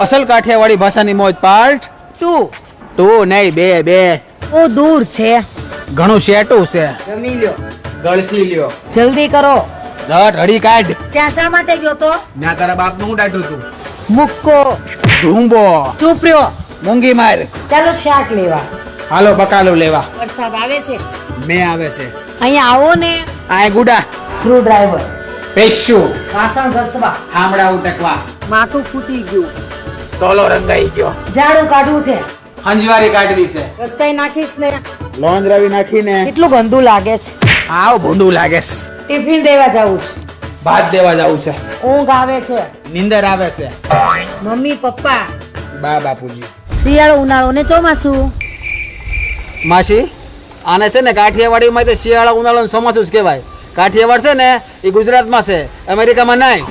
અસલ કાઠિયાવાડી ભાષાની મોજ પાર્ટ 2 નહીં બે બહુ દૂર છે. ઘણું શેટું છે. જમી લ્યો. ગળસી લ્યો. જલ્દી કરો. ઝટ હડી કાઢ. ત્યાં શા માટે ગયો તો? ના તારા બાપ નું ડાટું તું. મુક્કો. ધૂંબો. ચૂપ રહ્યો. મૂંગી માર. ચાલો શાક લેવા. હાલો બકાલું લેવા. વરસાદ આવે છે. મેં આવે છે. અહીંયા આવો ને. આ ગુડા. Screw driver. પેશુ. વાસણ ઘસવા. હામડા ઉટકવા. માથું ફૂટી ગયું. તોલો રંગાઈ ગયો. ઝાડુ કાઢવું છે. હંજવારી કાઢવી છે. રસ્તાઈ નાખીશ ને. લોંજરાવી નાખીને. કેટલું ગંદુ લાગે છે. આવ ભૂંડું લાગે છે. ટિફિન દેવા જાવું છે. ભાત દેવા જવું છે. ઊંઘ આવે છે. નીંદર આવે છે. Mummy papa. બા બાપુજી. શિયાળો ઉનાળો ને ચોમાસું. માસી આને છે ને કાઠિયાવાડીમાં તો શિયાળા ઉનાળાનું ચોમાસું જ કહેવાય. કાઠિયાવાડ છે ને એ ગુજરાતમાં છે, અમેરિકામાં નહીં.